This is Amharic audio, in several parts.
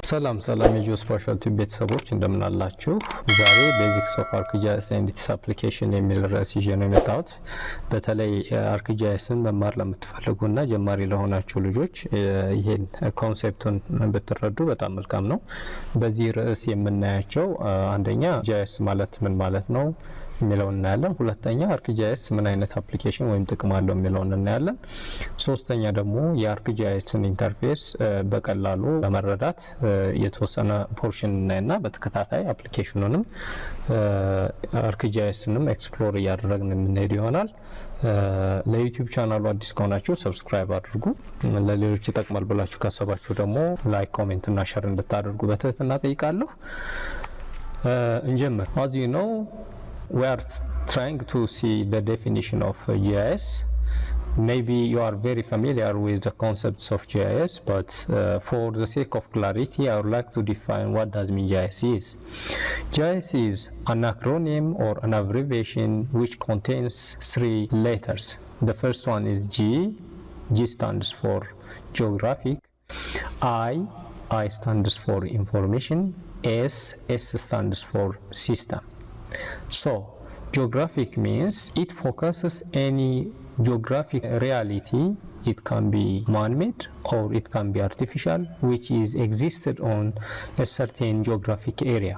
ሰላም የጂኦስፓሻል ቲዩብ ቤተሰቦች እንደምን አላችሁ? ዛሬ ቤዚክስ ኦፍ Arcgis and its application የሚል ርዕስ ይዤ ነው የመጣሁት። በተለይ Arcgisን መማር ለምትፈልጉና ጀማሪ ለሆናችሁ ልጆች ይሄን ኮንሴፕቱን ብትረዱ በጣም መልካም ነው። በዚህ ርዕስ የምናያቸው አንደኛ GIS ማለት ምን ማለት ነው የሚለውን እናያለን። ሁለተኛ Arcgis ምን አይነት አፕሊኬሽን ወይም ጥቅም አለው የሚለውን እናያለን። ሶስተኛ ደግሞ የArcgisን ኢንተርፌስ በቀላሉ ለመረዳት የተወሰነ ፖርሽን እናይና በተከታታይ አፕሊኬሽኑንም Arcgisንም ኤክስፕሎር እያደረግን የምንሄድ ይሆናል። ለዩቲዩብ ቻናሉ አዲስ ከሆናችሁ ሰብስክራይብ አድርጉ። ለሌሎች ይጠቅማል ብላችሁ ካሰባችሁ ደግሞ ላይክ፣ ኮሜንት እና ሼር እንድታደርጉ በትህትና ጠይቃለሁ። እንጀምር። As you know, we are trying to see the definition of GIS. Maybe you are very familiar with the concepts of GIS, but for the sake of clarity, I would like to define what does mean GIS is. GIS is an acronym or an abbreviation which contains 3 letters. The first one is G. G stands for geographic. I stands for information. S stands for system. So, geographic means it focuses any geographic reality. It can be man-made or it can be artificial, which is existed on a certain geographic area.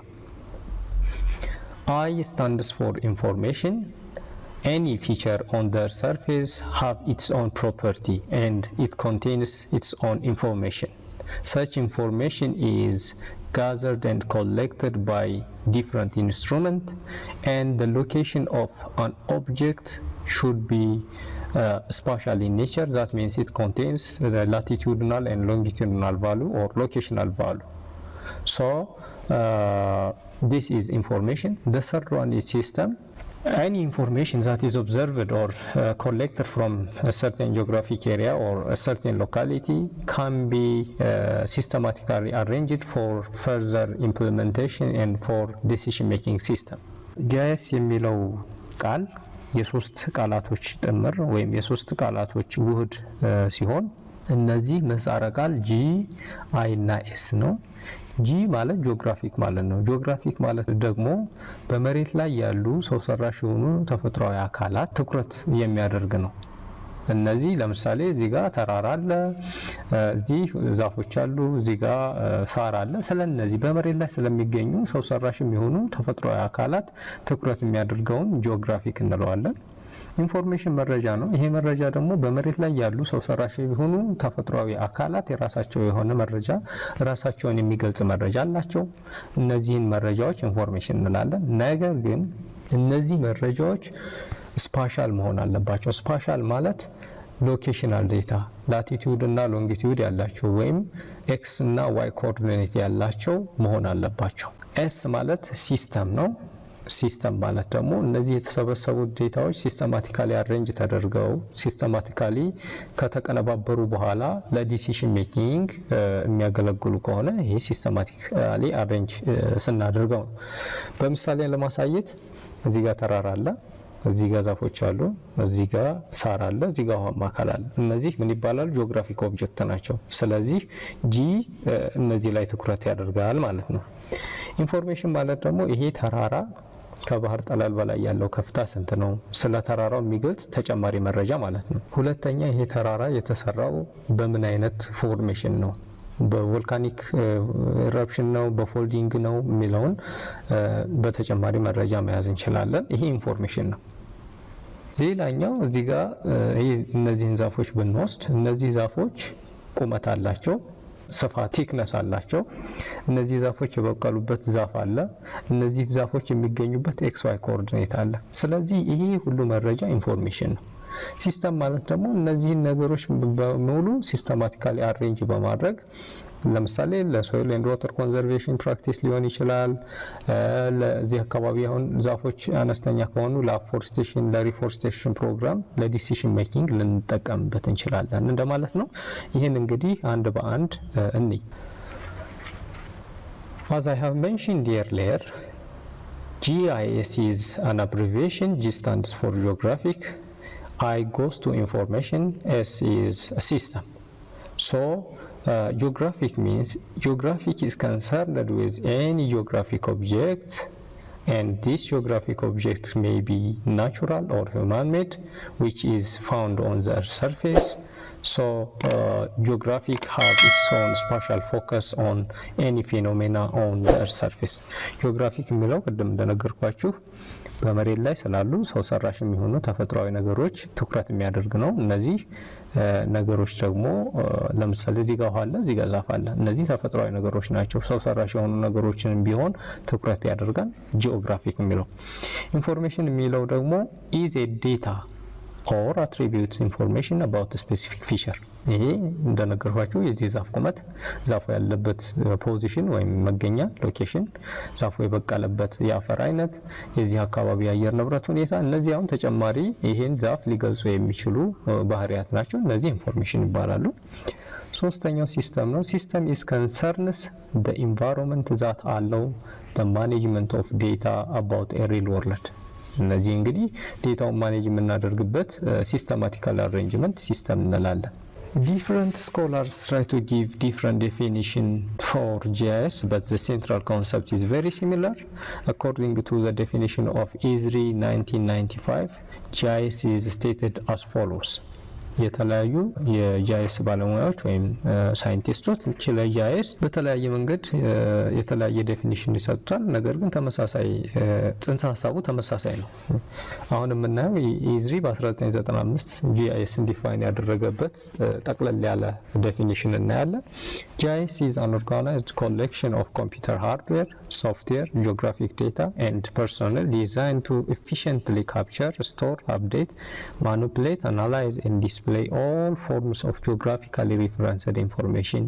I stands for information. Any feature on the surface have its own property and it contains its own information. Such information is gathered and collected by different instruments, and the location of an object should be spatial in nature. That means it contains the latitudinal and longitudinal value or locational value. So this is information. The third one is system. Any information that is observed or collected from a certain geographic area or a certain locality can be systematically arranged for further implementation and for decision making system. GIS የሚለው ቃል የሶስት ቃላቶች ጥምር ወይም የሶስት ቃላቶች ውህድ ሲሆን እነዚህ ምህጻረ ቃል G, I እና S ነው። G ማለት ጂኦግራፊክ ማለት ነው። ጂኦግራፊክ ማለት ደግሞ በመሬት ላይ ያሉ ሰው ሰራሽ የሆኑ ተፈጥሯዊ አካላት ትኩረት የሚያደርግ ነው። እነዚህ ለምሳሌ እዚህ ጋር ተራራ አለ፣ እዚህ ዛፎች አሉ፣ እዚህ ጋር ሳር አለ። ስለነዚህ በመሬት ላይ ስለሚገኙ ሰው ሰራሽ የሚሆኑ ተፈጥሯዊ አካላት ትኩረት የሚያደርገውን ጂኦግራፊክ እንለዋለን። ኢንፎርሜሽን መረጃ ነው። ይሄ መረጃ ደግሞ በመሬት ላይ ያሉ ሰው ሰራሽ የሆኑ ተፈጥሯዊ አካላት የራሳቸው የሆነ መረጃ ራሳቸውን የሚገልጽ መረጃ አላቸው። እነዚህን መረጃዎች ኢንፎርሜሽን እንላለን። ነገር ግን እነዚህ መረጃዎች ስፓሻል መሆን አለባቸው። ስፓሻል ማለት ሎኬሽናል ዴታ ላቲቲዩድ እና ሎንጊቲዩድ ያላቸው ወይም ኤክስ እና ዋይ ኮኦርዲኔት ያላቸው መሆን አለባቸው። ኤስ ማለት ሲስተም ነው። ሲስተም ማለት ደግሞ እነዚህ የተሰበሰቡ ዴታዎች ሲስተማቲካሊ አሬንጅ ተደርገው ሲስተማቲካሊ ከተቀነባበሩ በኋላ ለዲሲሽን ሜኪንግ የሚያገለግሉ ከሆነ ይሄ ሲስተማቲካሊ አሬንጅ ስናደርገው ነው። በምሳሌ ለማሳየት እዚህ ጋር ተራራ አለ፣ እዚህ ጋር ዛፎች አሉ፣ እዚህ ጋር ሳር አለ፣ እዚህ ጋር ውሃማ አካል አለ። እነዚህ ምን ይባላሉ? ጂኦግራፊክ ኦብጀክት ናቸው። ስለዚህ ጂ እነዚህ ላይ ትኩረት ያደርጋል ማለት ነው። ኢንፎርሜሽን ማለት ደግሞ ይሄ ተራራ ከባህር ጠለል በላይ ያለው ከፍታ ስንት ነው? ስለ ተራራው የሚገልጽ ተጨማሪ መረጃ ማለት ነው። ሁለተኛ ይሄ ተራራ የተሰራው በምን አይነት ፎርሜሽን ነው? በቮልካኒክ ኢረፕሽን ነው፣ በፎልዲንግ ነው የሚለውን በተጨማሪ መረጃ መያዝ እንችላለን። ይሄ ኢንፎርሜሽን ነው። ሌላኛው እዚህ ጋር እነዚህን ዛፎች ብንወስድ እነዚህ ዛፎች ቁመት አላቸው፣ ስፋት ቲክነስ አላቸው። እነዚህ ዛፎች የበቀሉበት ዛፍ አለ፣ እነዚህ ዛፎች የሚገኙበት ኤክስ ዋይ ኮኦርዲኔት አለ። ስለዚህ ይሄ ሁሉ መረጃ ኢንፎርሜሽን ነው። ሲስተም ማለት ደግሞ እነዚህን ነገሮች በሙሉ ሲስተማቲካሊ አሬንጅ በማድረግ ለምሳሌ ለሶይል ኤንድ ዋተር ኮንዘርቬሽን ፕራክቲስ ሊሆን ይችላል። ለዚህ አካባቢ አሁን ዛፎች አነስተኛ ከሆኑ ለአፎሬስቴሽን ለሪፎሬስቴሽን ፕሮግራም ለዲሲሽን ሜኪንግ ልንጠቀምበት እንችላለን እንደማለት ነው። ይህን እንግዲህ አንድ በአንድ እንይ። As I have mentioned earlier, GIS is an abbreviation. G stands for geographic, I goes to information, S is a system. So geographic means geographic is concerned with any geographic object, and this geographic object may be natural or human-made, which is found on the Earth's surface. So geographic have its own spatial focus on any phenomena on the Earth's surface. geographic የሚለው ቅድም እንደነገርኳችሁ በመሬት ላይ ስላሉ ሰው ሰራሽ የሚሆኑ ተፈጥሯዊ ነገሮች ትኩረት የሚያደርግ ነው። እነዚህ ነገሮች ደግሞ ለምሳሌ እዚህ ጋር ውሃ አለ፣ እዚህ ጋር ዛፍ አለ። እነዚህ ተፈጥሯዊ ነገሮች ናቸው። ሰው ሰራሽ የሆኑ ነገሮችንም ቢሆን ትኩረት ያደርጋል ጂኦግራፊክ የሚለው። ኢንፎርሜሽን የሚለው ደግሞ is a data or attributes information about a specific feature. ይሄ እንደነገርኳችሁ የዚህ ዛፍ ቁመት፣ ዛፉ ያለበት ፖዚሽን ወይም መገኛ ሎኬሽን፣ ዛፉ የበቀለበት የአፈር አይነት፣ የዚህ አካባቢ የአየር ንብረት ሁኔታ፣ እነዚህ አሁን ተጨማሪ ይሄን ዛፍ ሊገልጹ የሚችሉ ባህሪያት ናቸው። እነዚህ ኢንፎርሜሽን ይባላሉ። ሶስተኛው ሲስተም ነው። ሲስተም is concerns the environment that allow the management of data about a real world. እነዚህ እንግዲህ ዴታውን ማኔጅ የምናደርግበት ሲስተማቲካል አሬንጅመንት ሲስተም እንላለን። Different scholars try to give different definition for GIS, but the central concept is very similar. According to the definition of Esri 1995, GIS is stated as follows. የተለያዩ የጂአይኤስ ባለሙያዎች ወይም ሳይንቲስቶች ስለ ጂአይኤስ በተለያየ መንገድ የተለያየ ዴፊኒሽን ይሰጡታል። ነገር ግን ተመሳሳይ ጽንሰ ሀሳቡ ተመሳሳይ ነው። አሁን የምናየው ኢዝሪ በ1995 ጂአይኤስን ዲፋይን ያደረገበት ጠቅለል ያለ ዴፊኒሽን እናያለን። GIS is an organized collection of computer hardware, software, geographic data, and personnel designed to efficiently capture, store, update, manipulate, analyze, and display all forms of geographically referenced information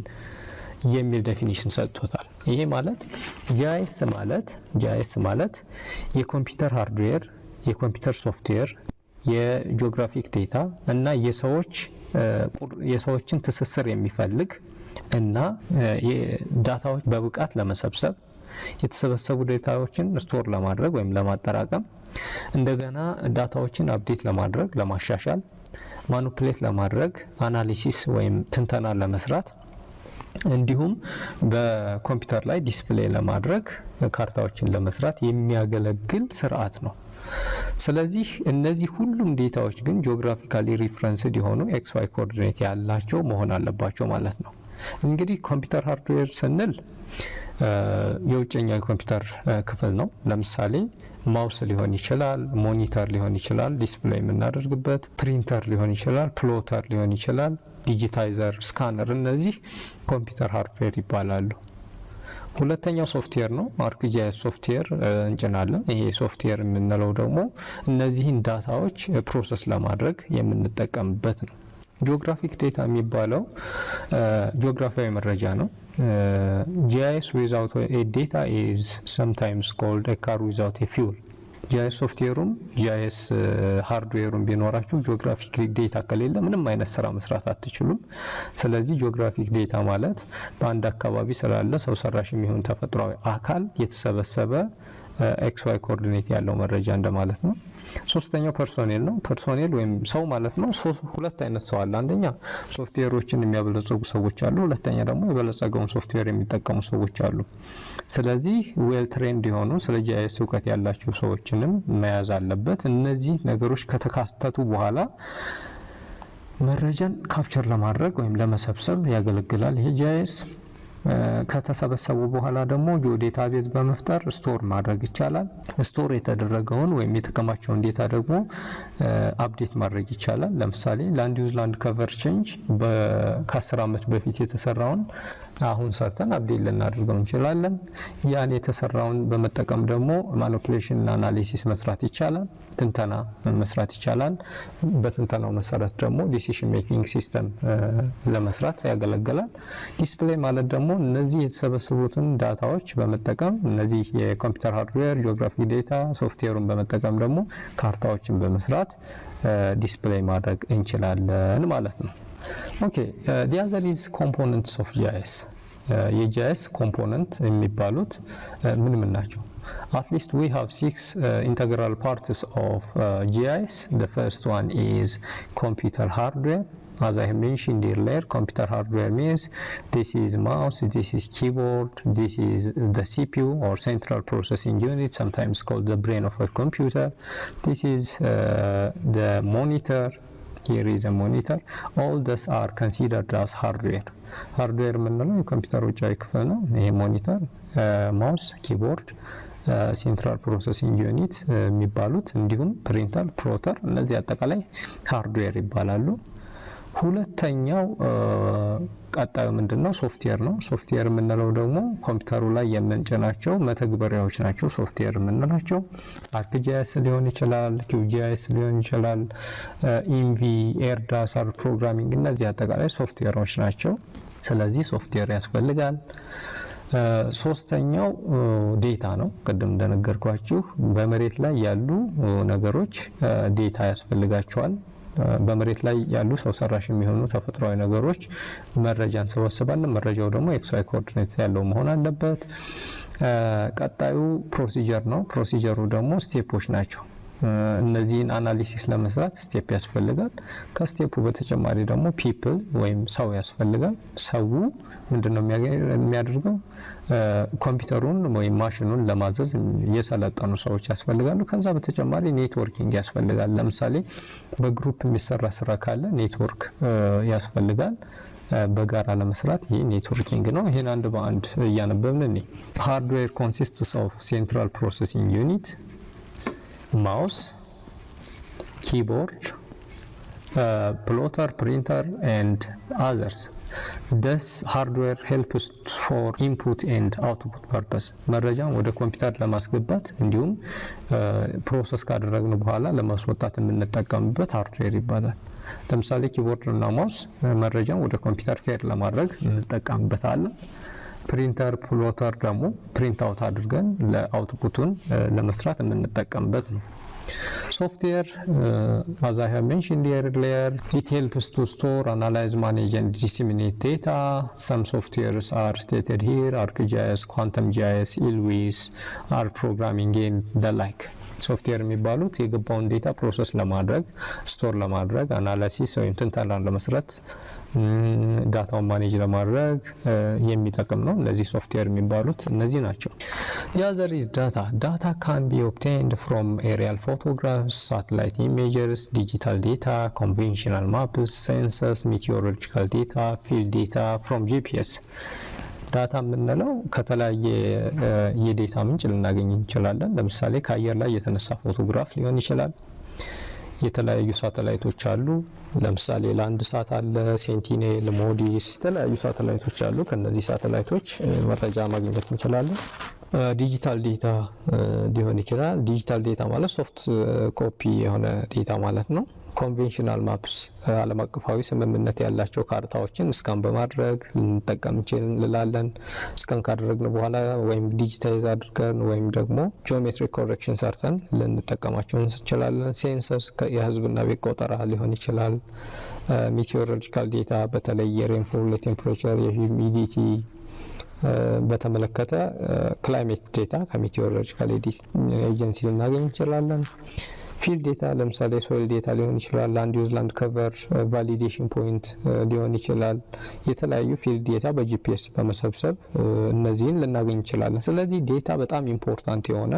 የሚል ዴፊኒሽን ሰጥቶታል። ይሄ ማለት GIS ማለት የኮምፒውተር ሃርድዌር፣ የኮምፒውተር ሶፍትዌር፣ የጂኦግራፊክ ዴታ እና የሰዎችን ትስስር የሚፈልግ እና ዳታዎች በብቃት ለመሰብሰብ፣ የተሰበሰቡ ዳታዎችን ስቶር ለማድረግ ወይም ለማጠራቀም፣ እንደገና ዳታዎችን አፕዴት ለማድረግ ለማሻሻል፣ ማኒፑሌት ለማድረግ፣ አናሊሲስ ወይም ትንተና ለመስራት፣ እንዲሁም በኮምፒውተር ላይ ዲስፕሌይ ለማድረግ ካርታዎችን ለመስራት የሚያገለግል ስርዓት ነው። ስለዚህ እነዚህ ሁሉም ዴታዎች ግን ጂኦግራፊካሊ ሪፈረንስድ የሆኑ ኤክስ ዋይ ኮኦርዲኔት ያላቸው መሆን አለባቸው ማለት ነው። እንግዲህ ኮምፒውተር ሃርድዌር ስንል የውጨኛው የኮምፒውተር ክፍል ነው። ለምሳሌ ማውስ ሊሆን ይችላል፣ ሞኒተር ሊሆን ይችላል፣ ዲስፕሌይ የምናደርግበት ፕሪንተር ሊሆን ይችላል፣ ፕሎተር ሊሆን ይችላል፣ ዲጂታይዘር፣ ስካነር፣ እነዚህ ኮምፒውተር ሃርድዌር ይባላሉ። ሁለተኛው ሶፍትዌር ነው። Arcgis ሶፍትዌር እንጭናለን። ይሄ ሶፍትዌር የምንለው ደግሞ እነዚህን ዳታዎች ፕሮሰስ ለማድረግ የምንጠቀምበት ነው። ጂኦግራፊክ ዴታ የሚባለው ጂኦግራፊያዊ መረጃ ነው። GIS without a data is sometimes called a car without a fuel. GIS ሶፍትዌሩም GIS ሃርድዌሩም ቢኖራችሁ ጂኦግራፊክ ዴታ ከሌለ ምንም አይነት ስራ መስራት አትችሉም። ስለዚህ ጂኦግራፊክ ዴታ ማለት በአንድ አካባቢ ስላለ ሰው ሰራሽ የሚሆን ተፈጥሯዊ አካል የተሰበሰበ ኤክስ ዋይ ኮኦርዲኔት ያለው መረጃ እንደማለት ነው። ሶስተኛው ፐርሶኔል ነው። ፐርሶኔል ወይም ሰው ማለት ነው። ሁለት አይነት ሰው አለ። አንደኛ ሶፍትዌሮችን የሚያበለጽጉ ሰዎች አሉ። ሁለተኛ ደግሞ የበለጸገውን ሶፍትዌር የሚጠቀሙ ሰዎች አሉ። ስለዚህ ዌል ትሬንድ የሆኑ ስለ GIS እውቀት ያላቸው ሰዎችንም መያዝ አለበት። እነዚህ ነገሮች ከተካተቱ በኋላ መረጃን ካፕቸር ለማድረግ ወይም ለመሰብሰብ ያገለግላል። ይሄ GIS ከተሰበሰቡ በኋላ ደግሞ ጂኦዴታቤዝ በመፍጠር ስቶር ማድረግ ይቻላል። ስቶር የተደረገውን ወይም የተከማቸውን ዴታ ደግሞ አፕዴት ማድረግ ይቻላል። ለምሳሌ ላንድ ዩዝ ላንድ ከቨር ቼንጅ ከ10 ዓመት በፊት የተሰራውን አሁን ሰርተን አፕዴት ልናደርገው እንችላለን። ያን የተሰራውን በመጠቀም ደግሞ ማኒፑሌሽን እና አናሊሲስ መስራት ይቻላል። ትንተና መስራት ይቻላል። በትንተናው መሰረት ደግሞ ዲሲሽን ሜኪንግ ሲስተም ለመስራት ያገለግላል። ዲስፕሌይ ማለት ደግሞ እነዚህ የተሰበሰቡትን ዳታዎች በመጠቀም እነዚህ የኮምፒውተር ሃርድዌር፣ ጂኦግራፊክ ዴታ ሶፍትዌሩን በመጠቀም ደግሞ ካርታዎችን በመስራት ዲስፕሌይ ማድረግ እንችላለን ማለት ነው። ኦኬ the other is components of GIS. የጂአይኤስ ኮምፖነንት የሚባሉት ምን ናቸው? At least we have 6 integral parts of GIS. The first one is computer hardware. As I have mentioned earlier, computer hardware means this is mouse, this is keyboard, this is the CPU or central processing unit, sometimes called the brain of a computer. This is the monitor. Here is a monitor. All these are considered as hardware. Hardware የምንለው የኮምፒውተር ውጫዊ ክፍል ነው። ይሄ ሞኒተር፣ ማውስ፣ ኪቦርድ፣ ሴንትራል ፕሮሰሲንግ ዩኒት የሚባሉት እንዲሁም ፕሪንተር፣ ፕሎተር እነዚህ አጠቃላይ ሃርድዌር ይባላሉ። ሁለተኛው ቀጣዩ ምንድነው? ሶፍትዌር ነው። ሶፍትዌር የምንለው ደግሞ ኮምፒውተሩ ላይ የምንጭናቸው መተግበሪያዎች ናቸው። ሶፍትዌር የምንላቸው Arcgis ሊሆን ይችላል፣ QGIS ሊሆን ይችላል፣ ኢንቪ፣ ኤርዳስ፣ አር ፕሮግራሚንግ እነዚህ አጠቃላይ ሶፍትዌሮች ናቸው። ስለዚህ ሶፍትዌር ያስፈልጋል። ሶስተኛው ዴታ ነው። ቅድም እንደነገርኳችሁ በመሬት ላይ ያሉ ነገሮች ዴታ ያስፈልጋቸዋል። በመሬት ላይ ያሉ ሰው ሰራሽ የሚሆኑ ተፈጥሯዊ ነገሮች መረጃን ሰበስባለን። መረጃው ደግሞ ኤክስ ዋይ ኮኦርዲኔት ያለው መሆን አለበት። ቀጣዩ ፕሮሲጀር ነው። ፕሮሲጀሩ ደግሞ ስቴፖች ናቸው። እነዚህን አናሊሲስ ለመስራት ስቴፕ ያስፈልጋል። ከስቴፑ በተጨማሪ ደግሞ ፒፕል ወይም ሰው ያስፈልጋል። ሰው ምንድነው የሚያደርገው? ኮምፒውተሩን ወይም ማሽኑን ለማዘዝ የሰለጠኑ ሰዎች ያስፈልጋሉ። ከዛ በተጨማሪ ኔትወርኪንግ ያስፈልጋል። ለምሳሌ በግሩፕ የሚሰራ ስራ ካለ ኔትወርክ ያስፈልጋል። በጋራ ለመስራት ይሄ ኔትወርኪንግ ነው። ይሄን አንድ በአንድ እያነበብን እንይ። ሃርድዌር ኮንሲስትስ ኦፍ ሴንትራል ፕሮሰሲንግ ዩኒት፣ mouse, keyboard, plotter, printer and others. This hardware helps for input and output purpose. መረጃን ወደ ኮምፒውተር ለማስገባት እንዲሁም ፕሮሰስ ካደረግን በኋላ ለማስወጣት የምንጠቀምበት ሃርድዌር ይባላል። ለምሳሌ ኪቦርድ እና ማውስ መረጃን ወደ ኮምፒውተር ፌድ ለማድረግ እንጠቀምበታለን። ፕሪንተር፣ ፕሎተር ደግሞ ፕሪንት አውት አድርገን ለአውትፑቱን ለመስራት የምንጠቀምበት ነው። ሶፍትዌር as I have mentioned earlier, it helps to store, analyze, manage and disseminate data. Some softwares are stated here: Arcgis, Quantum GIS, Ilwis, R programming and the like. ሶፍትዌር የሚባሉት የገባውን ዴታ ፕሮሰስ ለማድረግ፣ ስቶር ለማድረግ፣ አናላሲስ ወይም ትንተና ለመስራት፣ ዳታውን ማኔጅ ለማድረግ የሚጠቅም ነው። እነዚህ ሶፍትዌር የሚባሉት እነዚህ ናቸው። The other is data. Data can be obtained from aerial photographs, satellite images, digital data, conventional maps, sensors, meteorological data, field data from GPS. ዳታ የምንለው ከተለያየ የዴታ ምንጭ ልናገኝ እንችላለን። ለምሳሌ ከአየር ላይ የተነሳ ፎቶግራፍ ሊሆን ይችላል። የተለያዩ ሳተላይቶች አሉ። ለምሳሌ ላንድ ሳት አለ፣ ሴንቲኔል፣ ሞዲስ፣ የተለያዩ ሳተላይቶች አሉ። ከነዚህ ሳተላይቶች መረጃ ማግኘት እንችላለን። ዲጂታል ዴታ ሊሆን ይችላል። ዲጂታል ዴታ ማለት ሶፍት ኮፒ የሆነ ዴታ ማለት ነው። ኮንቬንሽናል ማፕስ ዓለም አቀፋዊ ስምምነት ያላቸው ካርታዎችን ስካን በማድረግ ልንጠቀም እንችላለን። ስካን ካደረግን በኋላ ወይም ዲጂታይዝ አድርገን ወይም ደግሞ ጂኦሜትሪክ ኮሬክሽን ሰርተን ልንጠቀማቸው እንችላለን። ሴንሰስ የህዝብና ቤት ቆጠራ ሊሆን ይችላል። ሜቴዎሮሎጂካል ዴታ በተለይ የሬንፎል፣ የቴምፕሬቸር፣ የሂዩሚዲቲ በተመለከተ ክላይሜት ዴታ ከሜቴዎሮሎጂካል ኤጀንሲ ልናገኝ እንችላለን። ፊልድ ዴታ ለምሳሌ ሶይል ዴታ ሊሆን ይችላል። ላንድ ዩዝ፣ ላንድ ከቨር፣ ቫሊዴሽን ፖይንት ሊሆን ይችላል። የተለያዩ ፊልድ ዴታ በጂፒኤስ በመሰብሰብ እነዚህን ልናገኝ እንችላለን። ስለዚህ ዴታ በጣም ኢምፖርታንት የሆነ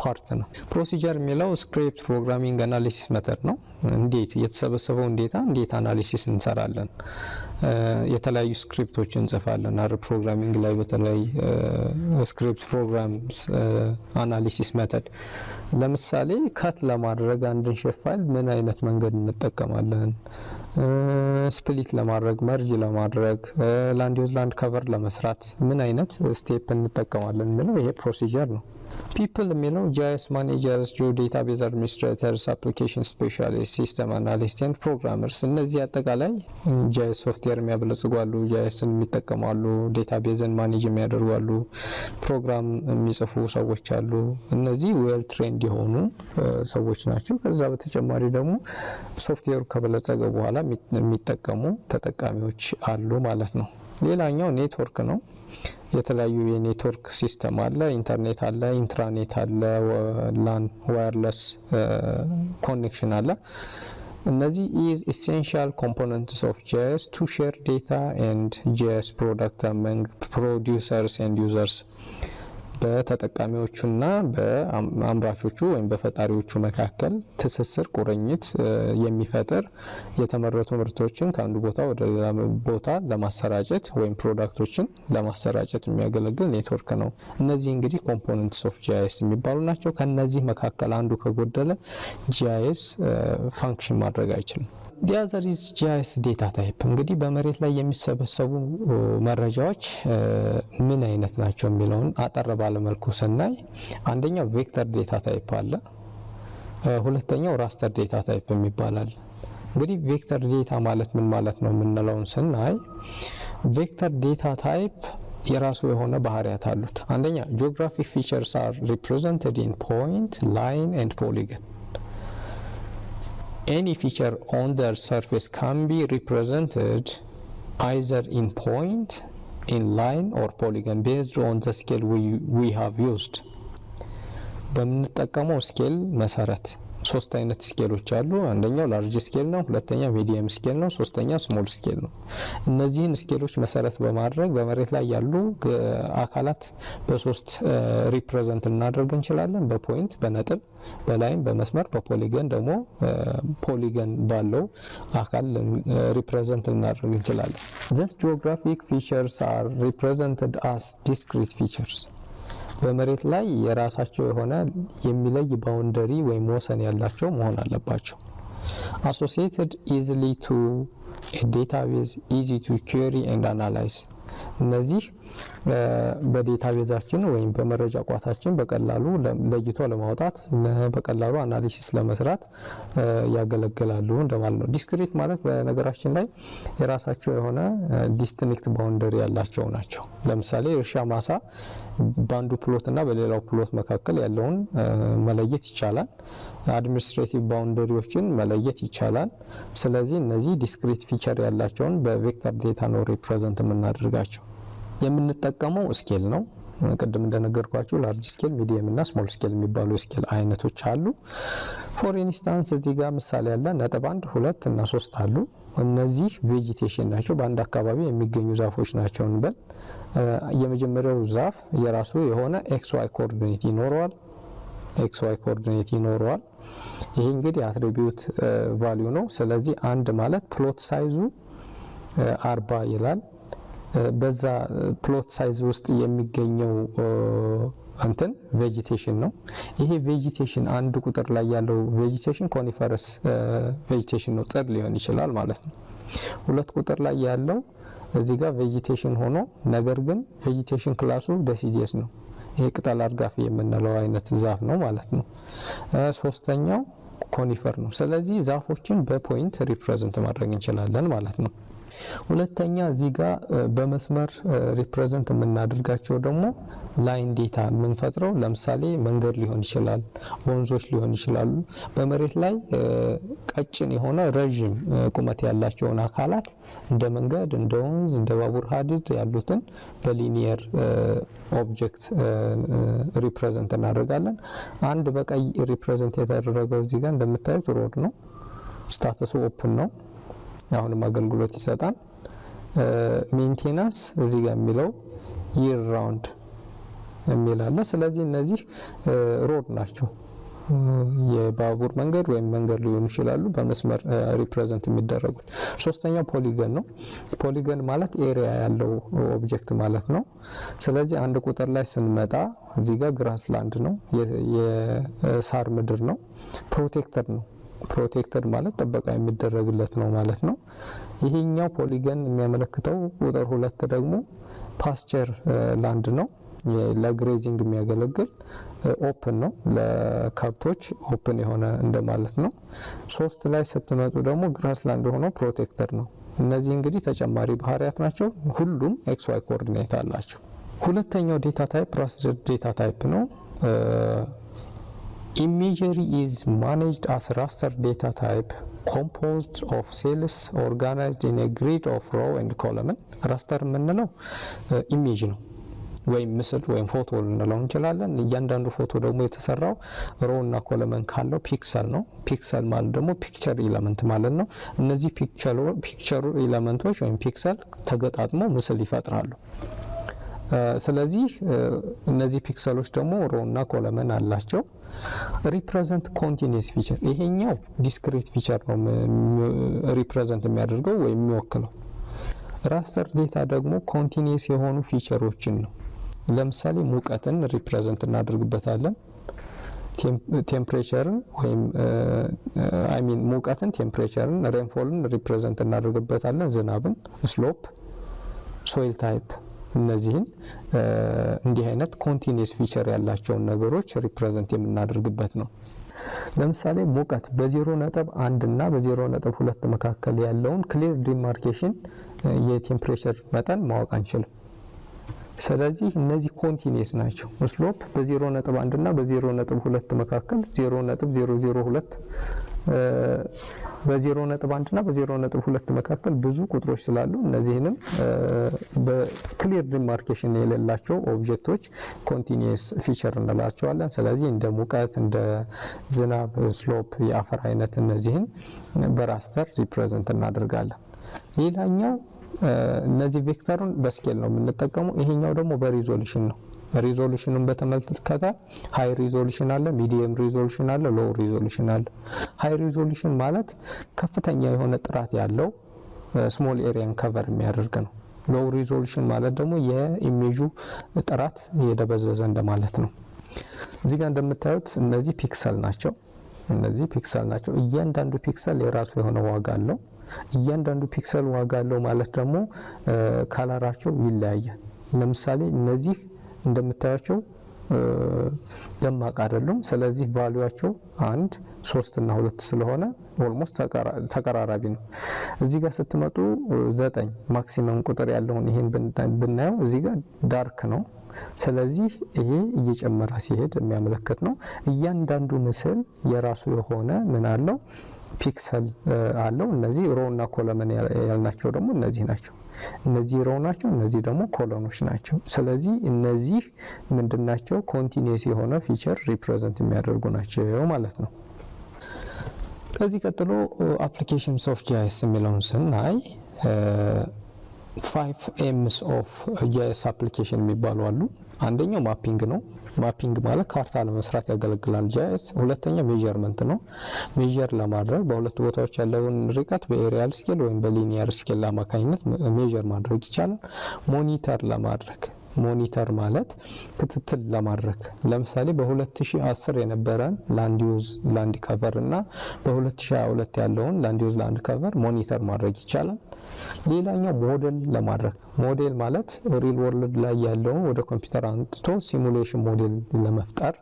ፓርት ነው። ፕሮሲጀር የሚለው ስክሪፕት ፕሮግራሚንግ አናሊሲስ ሜተድ ነው። እንዴት የተሰበሰበውን ዴታ እንዴት አናሊሲስ እንሰራለን? የተለያዩ ስክሪፕቶችን እንጽፋለን። አር ፕሮግራሚንግ ላይ በተለይ ስክሪፕት ፕሮግራምስ አናሊሲስ ሜተድ ለምሳሌ ካት ለማድረግ አንድን ሼፕ ፋይል ምን አይነት መንገድ እንጠቀማለን? ስፕሊት ለማድረግ፣ መርጅ ለማድረግ፣ ላንድ ዩዝ፣ ላንድ ከቨር ለመስራት ምን አይነት ስቴፕ እንጠቀማለን የሚለው ይሄ ፕሮሲጀር ነው። ፒፕል የሚለው ጂአይኤስ ማኔጀርስ፣ ጂኦ ዴታቤዝ አድሚኒስትሬተርስ፣ አፕሊኬሽን ስፔሻሊስት፣ ሲስተም አናሊስት ኤንድ ፕሮግራመርስ። እነዚህ አጠቃላይ ጂአይኤስ ሶፍትዌር የሚያበለጽጉ አሉ፣ ጂአይኤስን የሚጠቀሙ አሉ፣ ዴታቤዝን ማኔጅ የሚያደርጉ አሉ፣ ፕሮግራም የሚጽፉ ሰዎች አሉ። እነዚህ ዌል ትሬንድ የሆኑ ሰዎች ናቸው። ከዛ በተጨማሪ ደግሞ ሶፍትዌሩ ከበለጸገ በኋላ የሚጠቀሙ ተጠቃሚዎች አሉ ማለት ነው። ሌላኛው ኔትወርክ ነው። የተለያዩ የኔትወርክ ሲስተም አለ። ኢንተርኔት አለ፣ ኢንትራኔት አለ፣ ላን ዋየርለስ ኮኔክሽን አለ። እነዚህ is essential components of GIS to share data and GIS product among producers and users በተጠቃሚዎቹና በአምራቾቹ ወይም በፈጣሪዎቹ መካከል ትስስር ቁርኝት የሚፈጥር የተመረቱ ምርቶችን ከአንዱ ቦታ ወደ ሌላ ቦታ ለማሰራጨት ወይም ፕሮዳክቶችን ለማሰራጨት የሚያገለግል ኔትወርክ ነው። እነዚህ እንግዲህ ኮምፖነንትስ ኦፍ GIS የሚባሉ ናቸው። ከነዚህ መካከል አንዱ ከጎደለ GIS ፋንክሽን ማድረግ አይችልም። The other is GIS data type። እንግዲህ በመሬት ላይ የሚሰበሰቡ መረጃዎች ምን አይነት ናቸው የሚለውን አጠር ባለ መልኩ ስናይ አንደኛው ቬክተር ዴታ ታይፕ አለ፣ ሁለተኛው ራስተር ዴታ ታይፕ የሚባላል። እንግዲህ ቬክተር ዴታ ማለት ምን ማለት ነው የምንለውን ስናይ ቬክተር ዴታ ታይፕ የራሱ የሆነ ባህሪያት አሉት። አንደኛ ጂኦግራፊክ ፊቸርስ are represented in point, line and polygon. Any feature on their surface can be represented either in point, in line or polygon based on the scale we have used. በምንጠቀመው ስኬል መሰረት ሶስት አይነት ስኬሎች አሉ። አንደኛው ላርጅ ስኬል ነው፣ ሁለተኛ ሚዲየም ስኬል ነው፣ ሶስተኛ ስሞል ስኬል ነው። እነዚህን ስኬሎች መሰረት በማድረግ በመሬት ላይ ያሉ አካላት በሶስት ሪፕሬዘንት እናደርግ እንችላለን። በፖይንት፣ በነጥብ፣ በላይን፣ በመስመር፣ በፖሊገን ደግሞ ፖሊገን ባለው አካል ሪፕሬዘንት እናደርግ እንችላለን። These geographic features are represented as discrete features. በመሬት ላይ የራሳቸው የሆነ የሚለይ ባውንደሪ ወይም ወሰን ያላቸው መሆን አለባቸው። Associated easily to a database, easy to query and analyze. እነዚህ በዴታቤዛችን ወይም በመረጃ ቋታችን በቀላሉ ለይቶ ለማውጣት በቀላሉ አናሊሲስ ለመስራት ያገለግላሉ እንደማለት ነው። ዲስክሪት ማለት በነገራችን ላይ የራሳቸው የሆነ ዲስቲንክት ባውንደሪ ያላቸው ናቸው። ለምሳሌ እርሻ ማሳ በአንዱ ፕሎት እና በሌላው ፕሎት መካከል ያለውን መለየት ይቻላል። አድሚኒስትሬቲቭ ባውንደሪዎችን መለየት ይቻላል። ስለዚህ እነዚህ ዲስክሪት ፊቸር ያላቸውን በቬክተር ዴታ ነው ሪፕሬዘንት የምናደርጋቸው። የምንጠቀመው ስኬል ነው። ቅድም እንደነገርኳችሁ ላርጅ ስኬል፣ ሚዲየም እና ስሞል ስኬል የሚባሉ የስኬል አይነቶች አሉ። ፎር ኢንስታንስ እዚህ ጋር ምሳሌ ያለ ነጥብ 1፣ 2 እና 3 አሉ። እነዚህ ቬጂቴሽን ናቸው፣ በአንድ አካባቢ የሚገኙ ዛፎች ናቸው እንበል። የመጀመሪያው ዛፍ የራሱ የሆነ ኤክስ ዋይ ኮኦርዲኔት ይኖረዋል። ይሄ እንግዲህ አትሪቢዩት ቫልዩ ነው። ስለዚህ አንድ ማለት ፕሎት ሳይዙ 40 ይላል። በዛ ፕሎት ሳይዝ ውስጥ የሚገኘው እንትን ቬጂቴሽን ነው። ይሄ ቬጂቴሽን አንድ ቁጥር ላይ ያለው ቬጂቴሽን ኮኒፈረስ ቬጂቴሽን ነው፣ ጽድ ሊሆን ይችላል ማለት ነው። 2 ቁጥር ላይ ያለው እዚህ ጋር ቬጂቴሽን ሆኖ ነገር ግን ቬጂቴሽን ክላሱ ደሲዲየስ ነው። ይሄ ቅጠል አርጋፊ የምንለው አይነት ዛፍ ነው ማለት ነው። 3ኛው ኮኒፈር ነው። ስለዚህ ዛፎችን በፖይንት ሪፕሬዘንት ማድረግ እንችላለን ማለት ነው። ሁለተኛ እዚህ ጋር በመስመር ሪፕሬዘንት የምናደርጋቸው ደግሞ ላይን ዴታ የምንፈጥረው ለምሳሌ መንገድ ሊሆን ይችላል፣ ወንዞች ሊሆን ይችላሉ። በመሬት ላይ ቀጭን የሆነ ረዥም ቁመት ያላቸውን አካላት እንደ መንገድ፣ እንደ ወንዝ፣ እንደ ባቡር ሀዲድ ያሉትን በሊኒየር ኦብጀክት ሪፕሬዘንት እናደርጋለን። አንድ በቀይ ሪፕሬዘንት የተደረገው እዚህ ጋር እንደምታዩት ሮድ ነው። ስታተሱ ኦፕን ነው፣ አሁንም አገልግሎት ይሰጣል። ሜንቴናንስ እዚህ ጋር የሚለው ይር ራውንድ የሚላለ። ስለዚህ እነዚህ ሮድ ናቸው፣ የባቡር መንገድ ወይም መንገድ ሊሆኑ ይችላሉ በመስመር ሪፕሬዘንት የሚደረጉት። ሶስተኛው ፖሊገን ነው። ፖሊገን ማለት ኤሪያ ያለው ኦብጀክት ማለት ነው። ስለዚህ አንድ ቁጥር ላይ ስንመጣ እዚህ ጋር ግራስላንድ ነው፣ የሳር ምድር ነው። ፕሮቴክተድ ነው። ፕሮቴክተድ ማለት ጥበቃ የሚደረግለት ነው ማለት ነው። ይሄኛው ፖሊገን የሚያመለክተው ቁጥር 2 ደግሞ ፓስቸር ላንድ ነው፣ ለግሬዚንግ የሚያገለግል ኦፕን ነው፣ ለከብቶች ኦፕን የሆነ እንደማለት ነው። 3 ላይ ስትመጡ ደግሞ ግራስላንድ ሆኖ ፕሮቴክተድ ነው። እነዚህ እንግዲህ ተጨማሪ ባህሪያት ናቸው። ሁሉም ኤክስ ዋይ ኮኦርዲኔት አላቸው። ሁለተኛው ዴታ ታይፕ ራስተር ዴታ ታይፕ ነው። Imagery is managed as raster data type composed of cells organized in a grid of row and column. raster የምንለው ኢሜጅ ነው። ወይም ምስል ወይም ፎቶ ልንለው እንችላለን። እያንዳንዱ ፎቶ ደግሞ የተሰራው ሮ እና ኮለመን ካለው ፒክሰል ነው። ፒክሰል ማለት ደግሞ ፒክቸር ኤሌመንት ማለት ነው። እነዚህ ፒክቸር ኤሌመንቶች ወይም ፒክሰል ተገጣጥመው ምስል ይፈጥራሉ። ስለዚህ እነዚህ ፒክሰሎች ደግሞ ሮ እና ኮለመን አላቸው። ሪፕሬዘንት ኮንቲኒየስ ፊቸር፣ ይሄኛው ዲስክሪት ፊቸር ነው ሪፕሬዘንት የሚያደርገው ወይም የሚወክለው። ራስተር ዴታ ደግሞ ኮንቲኒየስ የሆኑ ፊቸሮችን ነው። ለምሳሌ ሙቀትን ሪፕሬዘንት እናደርግበታለን። ቴምፕሬቸርን ወይም ሙቀትን፣ ቴምፕሬቸርን፣ ሬንፎልን ሪፕሬዘንት እናደርግበታለን። ዝናብን፣ ስሎፕ፣ ሶይል ታይፕ፣ እነዚህን እንዲህ አይነት ኮንቲኒየስ ፊቸር ያላቸውን ነገሮች ሪፕሬዘንት የምናደርግበት ነው። ለምሳሌ ሙቀት በ0.1 እና በ0.2 መካከል ያለውን ክሊር ዲማርኬሽን የቴምፕሬቸር መጠን ማወቅ አንችልም። ስለዚህ እነዚህ ኮንቲኒየስ ናቸው። ስሎፕ በ0.1 እና በ0.2 መካከል 0.002 በ0.1 እና በ0.2 መካከል ብዙ ቁጥሮች ስላሉ እነዚህንም በክሊር ዲማርኬሽን የሌላቸው ኦብጀክቶች ኮንቲኒየስ ፊቸር እንላቸዋለን። ስለዚህ እንደ ሙቀት፣ እንደ ዝናብ፣ ስሎፕ፣ የአፈር አይነት እነዚህን በራስተር ሪፕሬዘንት እናደርጋለን። ሌላኛው እነዚህ ቬክተሩን በስኬል ነው የምንጠቀመው። ይሄኛው ደግሞ በሪዞሉሽን ነው። ሪዞሉሽኑን በተመለከተ ሃይ ሪዞሉሽን አለ፣ ሚዲየም ሪዞሉሽን አለ፣ ሎው ሪዞሉሽን አለ። ሃይ ሪዞሉሽን ማለት ከፍተኛ የሆነ ጥራት ያለው ስሞል ኤሪያን ከቨር የሚያደርግ ነው። ሎው ሪዞሉሽን ማለት ደግሞ የኢሜጁ ጥራት የደበዘዘ እንደማለት ነው። እዚህ ጋር እንደምታዩት እነዚህ ፒክሰል ናቸው። እያንዳንዱ ፒክሰል የራሱ የሆነ ዋጋ አለው። እያንዳንዱ ፒክሰል ዋጋ አለው ማለት ደግሞ ካለራቸው ይለያያል። ለምሳሌ እነዚህ እንደምታያቸው ደማቅ አይደሉም። ስለዚህ ቫልዩአቸው 1፣ 3 እና 2 ስለሆነ ኦልሞስት ተቀራራቢ ነው። እዚህ ጋር ስትመጡ 9 ማክሲመም ቁጥር ያለውን ይሄን ብናየው እዚህ ጋር ዳርክ ነው። ስለዚህ ይሄ እየጨመረ ሲሄድ የሚያመለክት ነው። እያንዳንዱ ምስል የራሱ የሆነ ምን አለው ፒክሰል አለው። እነዚህ ሮ እና ኮለመን ያልናቸው ደግሞ እነዚህ ናቸው። እነዚህ ሮ ናቸው፣ እነዚህ ደግሞ ኮለኖች ናቸው። ስለዚህ እነዚህ ምንድናቸው? ኮንቲኒየስ የሆነ ፊቸር ሪፕሬዘንት የሚያደርጉ ናቸው ማለት ነው። ከዚህ ቀጥሎ አፕሊኬሽንስ ኦፍ GIS የሚለውን ስናይ 5 M's ኦፍ GIS አፕሊኬሽን የሚባሉ አሉ። አንደኛው ማፒንግ ነው። ማፒንግ ማለት ካርታ ለመስራት ያገለግላል GIS። ሁለተኛ ሜዠርመንት ነው። ሜዠር ለማድረግ በሁለት ቦታዎች ያለውን ርቀት በኤሪያል ስኬል ወይም በሊኒየር ስኬል አማካኝነት ሜዠር ማድረግ ይቻላል። ሞኒተር ለማድረግ፣ ሞኒተር ማለት ክትትል ለማድረግ ለምሳሌ በ2010 የነበረን ላንድ ዩዝ ላንድ ከቨር እና በ2022 ያለውን ላንድ ዩዝ ላንድ ከቨር ሞኒተር ማድረግ ይቻላል። ሌላኛው ሞዴል ለማድረግ፣ ሞዴል ማለት ሪል ወርልድ ላይ ያለውን ወደ ኮምፒውተር አንጥቶ ሲሙሌሽን ሞዴል ለመፍጠር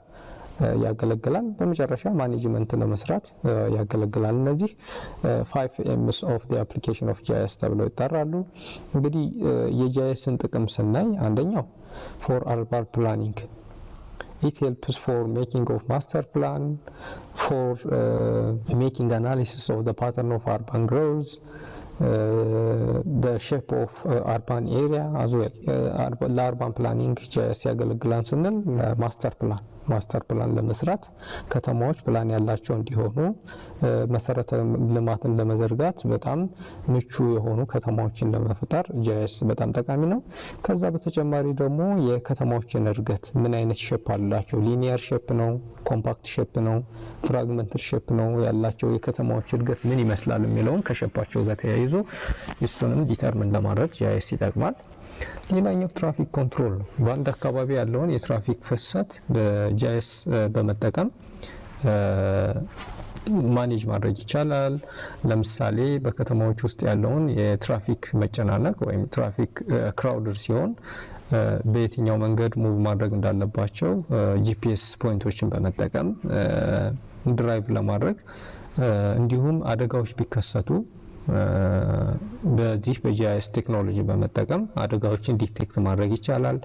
ያገለግላል። በመጨረሻ ማኔጅመንት ለመስራት ያገለግላል። እነዚህ 5 M's ኦፍ the application of GIS ተብለው ይጠራሉ። እንግዲህ የጂአይኤስን ጥቅም ስናይ አንደኛው for urban planning, it helps for making of master plan, for making analysis of the pattern of urban growth, the shape of urban area as well. ለአርባን ፕላኒንግ GIS ያገለግላል ስንል ማስተር ፕላን ለመስራት ከተማዎች ፕላን ያላቸው እንዲሆኑ መሰረተ ልማትን ለመዘርጋት በጣም ምቹ የሆኑ ከተማዎችን ለመፍጠር GIS በጣም ጠቃሚ ነው። ከዛ በተጨማሪ ደግሞ የከተማዎችን እድገት ምን አይነት ሼፕ አላቸው፣ ሊኒየር ሼፕ ነው፣ ኮምፓክት ሼፕ ነው፣ ፍራግመንትድ ሼፕ ነው ያላቸው፣ የከተማዎች እድገት ምን ይመስላል የሚለውን ከሼፓቸው ጋር ተያይዞ እሱንም ዲተርሚን ለማድረግ GIS ይጠቅማል። ሌላኛው ትራፊክ ኮንትሮል ነው። በአንድ አካባቢ ያለውን የትራፊክ ፍሰት በጂአይኤስ በመጠቀም ማኔጅ ማድረግ ይቻላል። ለምሳሌ በከተማዎች ውስጥ ያለውን የትራፊክ መጨናነቅ ወይም ትራፊክ ክራውድድ ሲሆን በየትኛው መንገድ ሙቭ ማድረግ እንዳለባቸው ጂፒኤስ ፖይንቶችን በመጠቀም ድራይቭ ለማድረግ እንዲሁም አደጋዎች ቢከሰቱ በዚህ በጂአይኤስ ቴክኖሎጂ በመጠቀም አደጋዎችን ዲቴክት ማድረግ ይቻላል።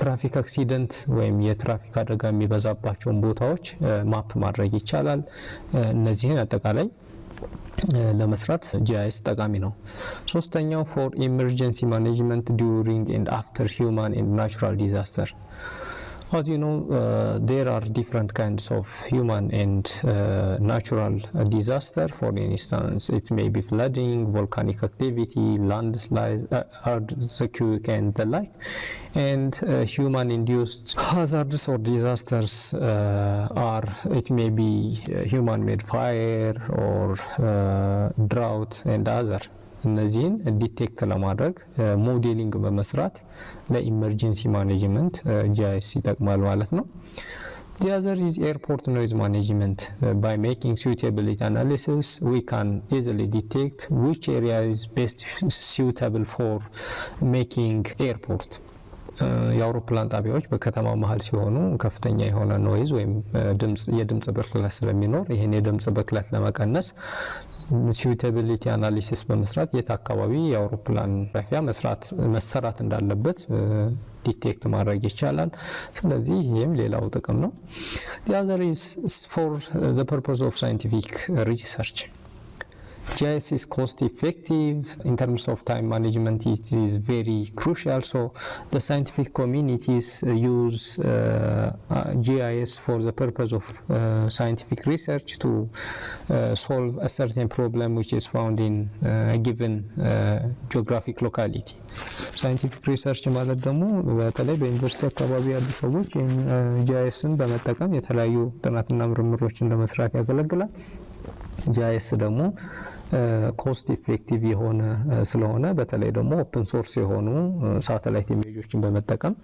ትራፊክ አክሲደንት ወይም የትራፊክ አደጋ የሚበዛባቸውን ቦታዎች ማፕ ማድረግ ይቻላል። እነዚህን አጠቃላይ ለመስራት GIS ጠቃሚ ነው። ሶስተኛው for emergency management during and after human and natural disaster. As you know, there are different kinds of human and natural disaster. For instance, it may be flooding, volcanic activity, landslides, earthquake and the like. And human-induced hazards or disasters it may be human-made fire or drought and other. እነዚህን ዲቴክት ለማድረግ ሞዴሊንግ በመስራት ለኢመርጀንሲ ማኔጅመንት GIS ይጠቅማል ማለት ነው። The other is airport noise management. By making suitability analysis, we can easily detect which area is best suitable for making airport. የአውሮፕላን ጣቢያዎች በከተማ መሀል ሲሆኑ ከፍተኛ የሆነ ኖይዝ ወይም የድምጽ ብክለት ስለሚኖር ይሄን የድምጽ ብክለት ለመቀነስ suitability analysis በመስራት የት አካባቢ የአውሮፕላን ማረፊያ መሰራት እንዳለበት ዲቴክት ማድረግ ይቻላል። ስለዚህ ይሄም ሌላው ጥቅም ነው። The other is for the purpose of scientific research. GIS is cost effective in terms of time management. It is very crucial, so the scientific communities use GIS for the purpose of scientific research to solve a certain problem which is found in a given geographic locality. Scientific research ማለት ደግሞ በተለይ በዩኒቨርሲቲ አካባቢ ያሉ ሰዎች GISን በመጠቀም የተለያዩ ጥናትና ምርምሮችን ለመስራት ያገለግላል። GIS ደግሞ ኮስት ኢፌክቲቭ የሆነ ስለሆነ በተለይ ደግሞ ኦፕን ሶርስ የሆኑ ሳተላይት ኢሜጆችን በመጠቀም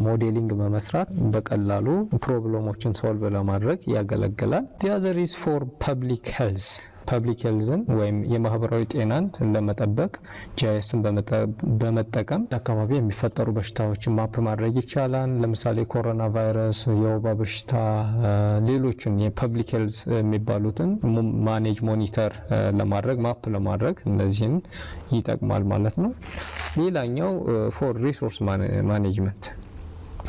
ሞዴሊንግ በመስራት በቀላሉ ፕሮብሌሞችን ሶልቭ ለማድረግ ያገለግላል። The other is for public health. ፐብሊክ ሄልዝን ወይም የማህበራዊ ጤናን ለመጠበቅ GISን በመጠቀም አካባቢ የሚፈጠሩ በሽታዎችን ማፕ ማድረግ ይቻላል። ለምሳሌ ኮሮና ቫይረስ፣ የወባ በሽታ፣ ሌሎችን የፐብሊክ ሄልዝ የሚባሉትን ማኔጅ ሞኒተር ለማድረግ ማፕ ለማድረግ እነዚህን ይጠቅማል ማለት ነው። ሌላኛው ፎር ሪሶርስ ማኔጅመንት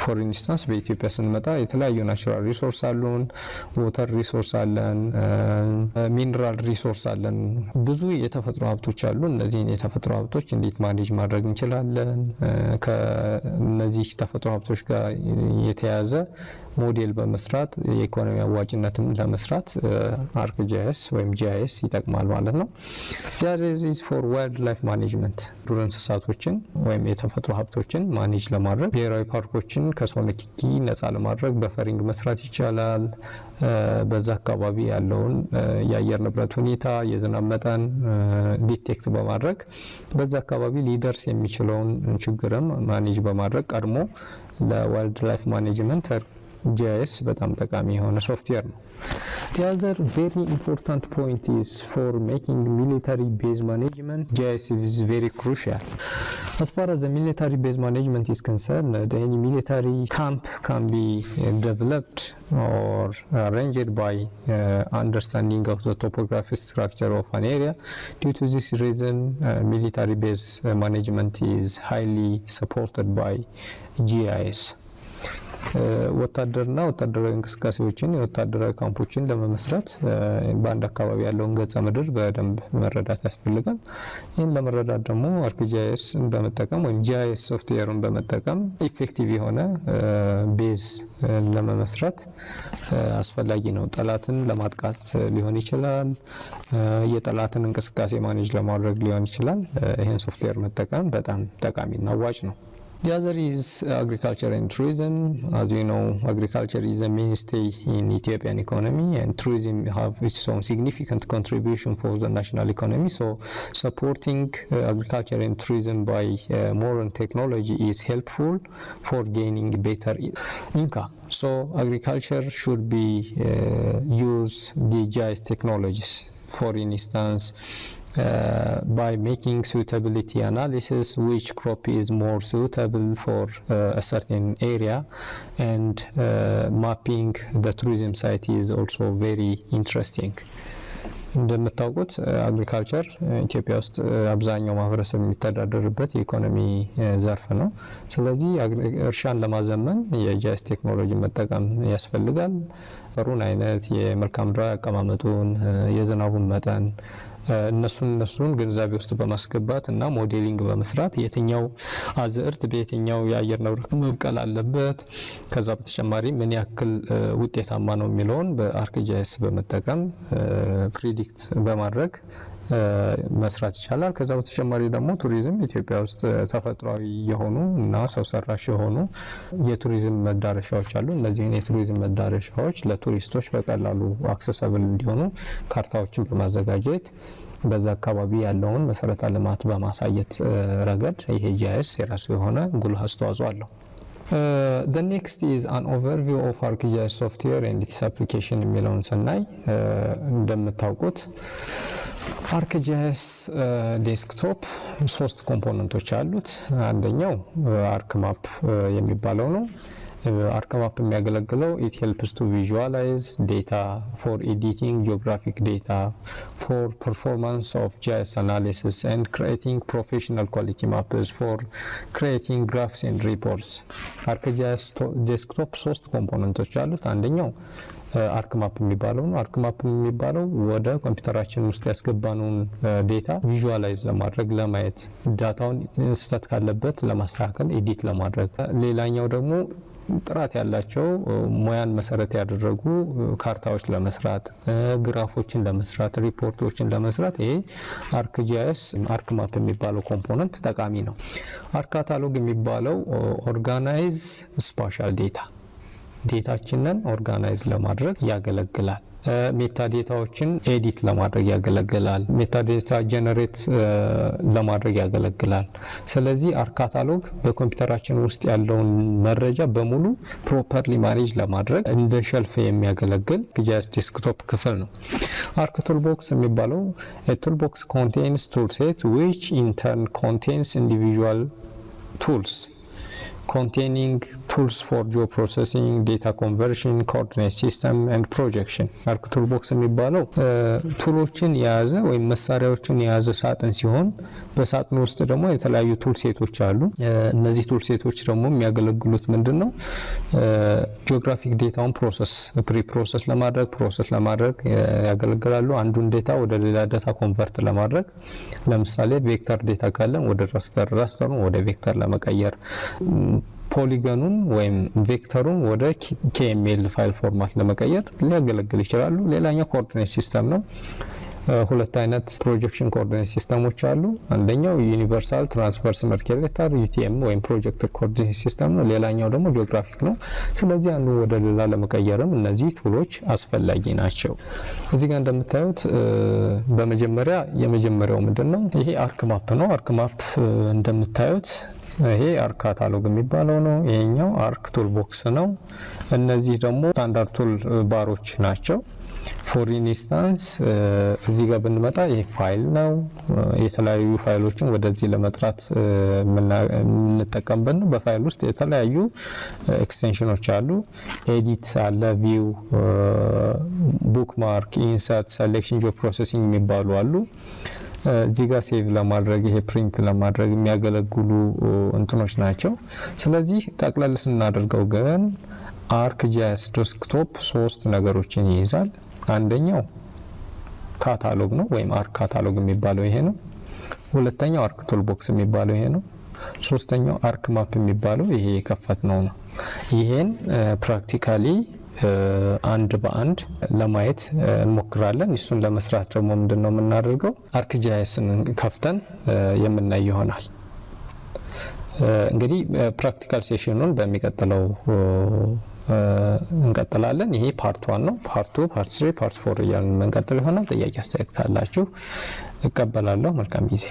ፎር ኢንስታንስ በኢትዮጵያ ስንመጣ የተለያዩ ናቹራል ሪሶርስ አሉን፣ ወተር ሪሶርስ አለን፣ ሚነራል ሪሶርስ አለን፣ ብዙ የተፈጥሮ ሀብቶች አሉ። እነዚህን የተፈጥሮ ሀብቶች እንዴት ማኔጅ ማድረግ እንችላለን? ከነዚህ ተፈጥሮ ሀብቶች ጋር የተያዘ ሞዴል በመስራት የኢኮኖሚ አዋጭነትን ለመስራት Arcgis ወይም GIS ይጠቅማል ማለት ነው። That is for wildlife management. ዱር እንስሳቶችን ወይም የተፈጥሮ ሀብቶችን ማኔጅ ለማድረግ ብሔራዊ ፓርኮችን ከሰው ንክኪ ነፃ ለማድረግ በፈሪንግ መስራት ይቻላል። በዛ አካባቢ ያለውን የአየር ንብረት ሁኔታ፣ የዝናብ መጠን ዲቴክት በማድረግ በዛ አካባቢ ሊደርስ የሚችለውን ችግርም ማኔጅ በማድረግ ቀድሞ ለዋይልድ ላይፍ ማኔጅመንት GIS በጣም ጠቃሚ የሆነ ሶፍትዌር ነው። The other very important point is for making military base management. GIS is very crucial. As far as the military base management is concerned, any military camp can be developed or arranged by understanding of the topographic structure of an area. Due to this reason, military base management is highly supported by GIS. ወታደርና ወታደራዊ እንቅስቃሴዎችን የወታደራዊ ካምፖችን ለመመስረት በአንድ አካባቢ ያለውን ገጸ ምድር በደንብ መረዳት ያስፈልጋል። ይህን ለመረዳት ደግሞ Arcgisን በመጠቀም ወይም GIS ሶፍትዌርን በመጠቀም ኢፌክቲቭ የሆነ ቤዝ ለመመስረት አስፈላጊ ነው። ጠላትን ለማጥቃት ሊሆን ይችላል፣ የጠላትን እንቅስቃሴ ማኔጅ ለማድረግ ሊሆን ይችላል። ይህን ሶፍትዌር መጠቀም በጣም ጠቃሚና አዋጭ ነው። The other is agriculture and tourism. As you know, agriculture is a mainstay in Ethiopian economy, and tourism have its own significant contribution for the national economy. So, supporting agriculture and tourism by modern technology is helpful for gaining better income. So, agriculture should be use the GIS technologies. For instance, by making suitability analysis, which crop is more suitable for a certain area, and mapping the tourism site is also very interesting. እንደምታውቁት አግሪካልቸር ኢትዮጵያ ውስጥ አብዛኛው ማህበረሰብ የሚተዳደርበት የኢኮኖሚ ዘርፍ ነው። ስለዚህ እርሻን ለማዘመን የጂአይኤስ ቴክኖሎጂ መጠቀም ያስፈልጋል። ሩን አይነት የመልካም ምድራዊ አቀማመጡን የዝናቡን መጠን እነሱን ግንዛቤ ውስጥ በማስገባት እና ሞዴሊንግ በመስራት የትኛው አዝርት በየትኛው የአየር ንብረት መብቀል አለበት ከዛ በተጨማሪ ምን ያክል ውጤታማ ነው የሚለውን በአርክጂስ በመጠቀም ፕሪዲክት በማድረግ መስራት ይቻላል። ከዛ በተጨማሪ ደግሞ ቱሪዝም ኢትዮጵያ ውስጥ ተፈጥሯዊ የሆኑ እና ሰው ሰራሽ የሆኑ የቱሪዝም መዳረሻዎች አሉ። እነዚህ የቱሪዝም መዳረሻዎች ለቱሪስቶች በቀላሉ አክሰሰብል እንዲሆኑ ካርታዎችን በማዘጋጀት በዛ አካባቢ ያለውን መሰረተ ልማት በማሳየት ረገድ ይሄ ጂአይኤስ የራሱ የሆነ ጉልህ አስተዋጽኦ አለው። The next is an overview of Arcgis software and its application የሚለውን ስናይ እንደምታውቁት Arcgis ዴስክቶፕ ሶስት ኮምፖነንቶች አሉት። አንደኛው አርክማፕ የሚባለው ነው። አርክማፕ የሚያገለግለው it helps to visualize data for editing geographic data for performance of GIS analysis and creating professional quality maps for creating graphs and reports. Arcgis ዴስክቶፕ ሶስት ኮምፖነንቶች አሉት። አንደኛው አርክማፕ የሚባለው ነው። አርክማፕ የሚባለው ወደ ኮምፒውተራችን ውስጥ ያስገባነውን ዴታ ቪዥዋላይዝ ለማድረግ ለማየት ዳታውን ስህተት ካለበት ለማስተካከል ኤዲት ለማድረግ ሌላኛው ደግሞ ጥራት ያላቸው ሙያን መሰረት ያደረጉ ካርታዎች ለመስራት ግራፎችን ለመስራት ሪፖርቶችን ለመስራት ይሄ አርክጂስ አርክማፕ የሚባለው ኮምፖነንት ጠቃሚ ነው። አርካታሎግ የሚባለው ኦርጋናይዝ ስፓሻል ዴታችንን ኦርጋናይዝ ለማድረግ ያገለግላል። ሜታ ዴታዎችን ኤዲት ለማድረግ ያገለግላል። ሜታ ዴታ ጀነሬት ለማድረግ ያገለግላል። ስለዚህ አርካታሎግ በኮምፒውተራችን ውስጥ ያለውን መረጃ በሙሉ ፕሮፐርሊ ማኔጅ ለማድረግ እንደ ሸልፍ የሚያገለግል ጂአይኤስ ዴስክቶፕ ክፍል ነው። አርክ ቱልቦክስ የሚባለው ቱልቦክስ contains toolset which in turn contains individual tools containing tools for geoprocessing, data conversion, coordinate system and projection. አርክ ቱልቦክስ የሚባለው ቱሎችን የያዘ ወይም መሳሪያዎችን የያዘ ሳጥን ሲሆን በሳጥኑ ውስጥ ደግሞ የተለያዩ ቱል ሴቶች አሉ። እነዚህ ቱል ሴቶች ደግሞ የሚያገለግሉት ምንድነው? ጂኦግራፊክ ዴታውን ፕሮሰስ ለማድረግ ያገለግላሉ። አንዱን ዴታ ወደ ሌላ ዳታ ኮንቨርት ለማድረግ ለምሳሌ ቬክተር ዴታ ካለን ወደ ራስተሩን ወደ ቬክተር ለመቀየር ፖሊገኑን ወይም ቬክተሩን ወደ KML ፋይል ፎርማት ለመቀየር ሊያገለግል ይችላሉ። ሌላኛው ኮኦርዲኔት ሲስተም ነው። ሁለት አይነት ፕሮጀክሽን ኮኦርዲኔት ሲስተሞች አሉ። አንደኛው ዩኒቨርሳል ትራንስቨርስ መርኬሬተር UTM ወይም ፕሮጀክትድ ኮኦርዲኔት ሲስተም ነው። ሌላኛው ደግሞ ጂኦግራፊክ ነው። ስለዚህ አንዱ ወደ ሌላ ለመቀየርም እነዚህ ቱሎች አስፈላጊ ናቸው። እዚህ ጋር እንደምታዩት የመጀመሪያው ምንድነው? ይሄ አርክማፕ ነው። አርክማፕ እንደምታዩት ይሄ አርካታሎግ የሚባለው ነው። ይሄኛው አርክ ቱልቦክስ ነው። እነዚህ ደግሞ ስታንዳርድ ቱል ባሮች ናቸው። ፎር ኢንስታንስ እዚህ ጋር ብንመጣ ይሄ ፋይል ነው። የተለያዩ ፋይሎችን ወደዚህ ለመጥራት የምንጠቀምበት ነው። በፋይል ውስጥ የተለያዩ ኤክስቴንሽኖች አሉ። ኤዲት አለ፣ ቪው፣ ቡክማርክ፣ ኢንሰርት፣ ሴሌክሽን፣ ጂኦ ፕሮሰሲንግ የሚባሉ አሉ። እዚህ ጋር ሴቭ ለማድረግ ይሄ ፕሪንት ለማድረግ የሚያገለግሉ እንትኖች ናቸው። ስለዚህ ጠቅለል ስናደርገው ግን አርክጂስ ዴስክቶፕ ሶስት ነገሮችን ይይዛል። አንደኛው ካታሎግ ነው ወይም አርክ ካታሎግ የሚባለው ይሄ ነው። ሁለተኛው አርክ ቱልቦክስ የሚባለው ይሄ ነው። ሶስተኛው አርክ ማፕ የሚባለው ይሄ የከፈትነው ነው። ይሄን ፕራክቲካሊ አንድ በአንድ ለማየት እንሞክራለን። እሱን ለመስራት ደግሞ ምንድነው የምናደርገው? አርክጂስን ከፍተን የምናይ ይሆናል። እንግዲህ ፕራክቲካል ሴሽኑን በሚቀጥለው እንቀጥላለን። ይሄ ፓርት 1 ነው። ፓርት 2፣ ፓርት 3፣ ፓርት 4 እያልን እንቀጥል ይሆናል። ጥያቄ አስተያየት ካላችሁ እቀበላለሁ። መልካም ጊዜ